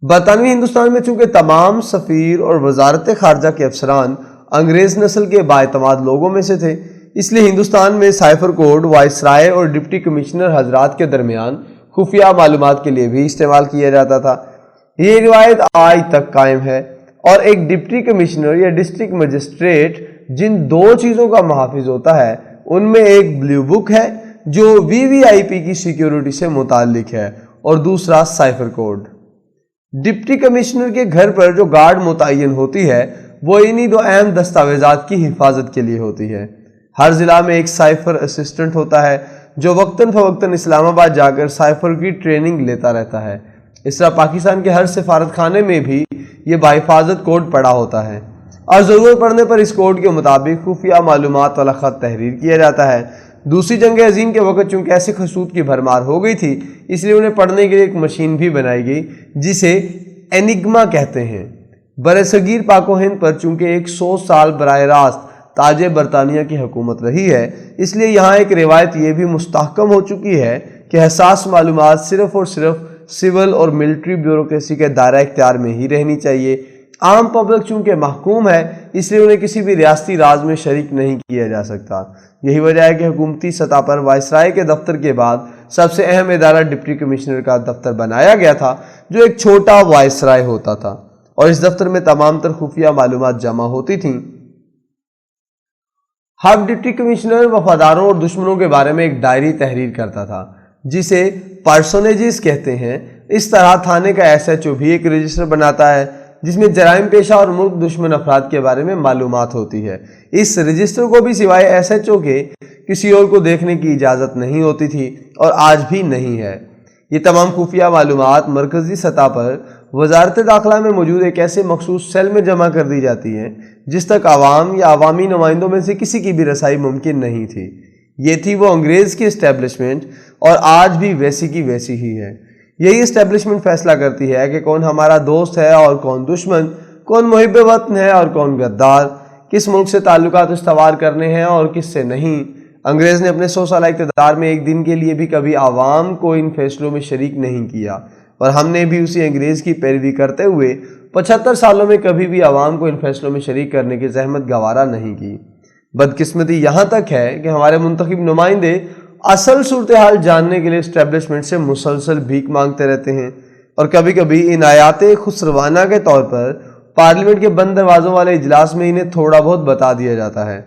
برطانوی ہندوستان میں چونکہ تمام سفیر اور وزارت خارجہ کے افسران انگریز نسل کے بااعتماد لوگوں میں سے تھے، اس لیے ہندوستان میں سائفر کوڈ وائسرائے اور ڈپٹی کمشنر حضرات کے درمیان خفیہ معلومات کے لیے بھی استعمال کیا جاتا تھا۔ یہ روایت آج تک قائم ہے، اور ایک ڈپٹی کمشنر یا ڈسٹرکٹ مجسٹریٹ جن دو چیزوں کا محافظ ہوتا ہے ان میں ایک بلیو بک ہے جو وی وی آئی پی کی سیکیورٹی سے متعلق ہے، اور دوسرا سائفر کوڈ۔ ڈپٹی کمشنر کے گھر پر جو گارڈ متعین ہوتی ہے وہ انہی دو اہم دستاویزات کی حفاظت کے لیے ہوتی ہے۔ ہر ضلع میں ایک سائفر اسسٹنٹ ہوتا ہے جو وقتاً فوقتاً اسلام آباد جا کر سائفر کی ٹریننگ لیتا رہتا ہے۔ اس طرح پاکستان کے ہر سفارت خانے میں بھی یہ بحفاظت کوڈ پڑا ہوتا ہے، اور ضرورت پڑنے پر اس کوڈ کے مطابق خفیہ معلومات والا خط تحریر کیا جاتا ہے۔ دوسری جنگ عظیم کے وقت چونکہ ایسے خطوط کی بھرمار ہو گئی تھی، اس لیے انہیں پڑھنے کے لیے ایک مشین بھی بنائی گئی جسے اینگما کہتے ہیں۔ برصغیر پاک و ہند پر چونکہ 100 سال براہ راست تاج برطانیہ کی حکومت رہی ہے، اس لیے یہاں ایک روایت یہ بھی مستحکم ہو چکی ہے کہ حساس معلومات صرف اور صرف سول اور ملٹری بیوروکریسی کے دائرہ اختیار میں ہی رہنی چاہیے۔ عام پبلک چونکہ محکوم ہے، اس لیے انہیں کسی بھی ریاستی راز میں شریک نہیں کیا جا سکتا۔ یہی وجہ ہے کہ حکومتی سطح پر وائسرائے کے دفتر کے بعد سب سے اہم ادارہ ڈپٹی کمشنر کا دفتر بنایا گیا تھا، جو ایک چھوٹا وائسرائے ہوتا تھا، اور اس دفتر میں تمام تر خفیہ معلومات جمع ہوتی تھیں۔ ہر ڈپٹی کمشنر وفاداروں اور دشمنوں کے بارے میں ایک ڈائری تحریر کرتا تھا جسے پرسونیجز کہتے ہیں۔ اس طرح تھانے کا ایس ایچ او بھی ایک رجسٹر بناتا ہے جس میں جرائم پیشہ اور ملک دشمن افراد کے بارے میں معلومات ہوتی ہے۔ اس رجسٹر کو بھی سوائے ایس ایچ او کے کسی اور کو دیکھنے کی اجازت نہیں ہوتی تھی، اور آج بھی نہیں ہے۔ یہ تمام خفیہ معلومات مرکزی سطح پر وزارت داخلہ میں موجود ایک ایسے مخصوص سیل میں جمع کر دی جاتی ہیں جس تک عوام یا عوامی نمائندوں میں سے کسی کی بھی رسائی ممکن نہیں تھی۔ یہ تھی وہ انگریز کی اسٹیبلشمنٹ، اور آج بھی ویسی کی ویسی ہی ہے۔ یہی اسٹیبلشمنٹ فیصلہ کرتی ہے کہ کون ہمارا دوست ہے اور کون دشمن، کون محب وطن ہے اور کون غدار، کس ملک سے تعلقات استوار کرنے ہیں اور کس سے نہیں۔ انگریز نے اپنے 100 سالہ اقتدار میں ایک دن کے لیے بھی کبھی عوام کو ان فیصلوں میں شریک نہیں کیا، اور ہم نے بھی اسی انگریز کی پیروی کرتے ہوئے 75 سالوں میں کبھی بھی عوام کو ان فیصلوں میں شریک کرنے کی زحمت گوارا نہیں کی۔ بدقسمتی یہاں تک ہے کہ ہمارے منتخب نمائندے اصل صورتحال جاننے کے لیے اسٹیبلشمنٹ سے مسلسل بھیک مانگتے رہتے ہیں، اور کبھی کبھی عنایات خسروانہ کے طور پر پارلیمنٹ کے بند دروازوں والے اجلاس میں انہیں تھوڑا بہت بتا دیا جاتا ہے۔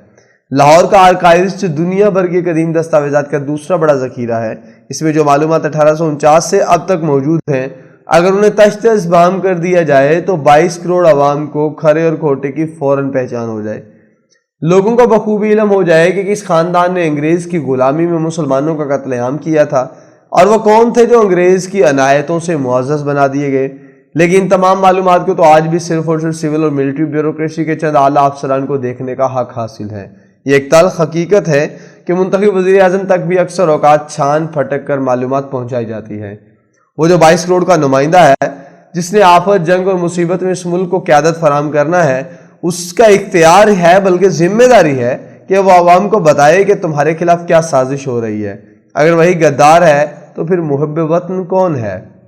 لاہور کا آرکائیوسٹ دنیا بھر کے قدیم دستاویزات کا دوسرا بڑا ذخیرہ ہے۔ اس میں جو معلومات 1849 سے اب تک موجود ہیں، اگر انہیں تشت اسبام کر دیا جائے تو 22 کروڑ عوام کو کھرے اور کھوٹے کی فوراً پہچان ہو جائے۔ لوگوں کو بخوبی علم ہو جائے کہ کس خاندان نے انگریز کی غلامی میں مسلمانوں کا قتل عام کیا تھا، اور وہ کون تھے جو انگریز کی عنایتوں سے معزز بنا دیے گئے۔ لیکن ان تمام معلومات کو تو آج بھی صرف اور صرف سول اور ملٹری بیوروکریسی کے چند اعلیٰ افسران کو دیکھنے کا حق حاصل ہے۔ یہ ایک تلخ حقیقت ہے کہ منتخب وزیر اعظم تک بھی اکثر اوقات چھان پھٹک کر معلومات پہنچائی جاتی ہے۔ وہ جو 22 کروڑ کا نمائندہ ہے جس نے آفت، جنگ اور مصیبت میں اس ملک کو قیادت فراہم کرنا ہے، اس کا اختیار ہے بلکہ ذمہ داری ہے کہ وہ عوام کو بتائے کہ تمہارے خلاف کیا سازش ہو رہی ہے۔ اگر وہی غدار ہے تو پھر محب وطن کون ہے؟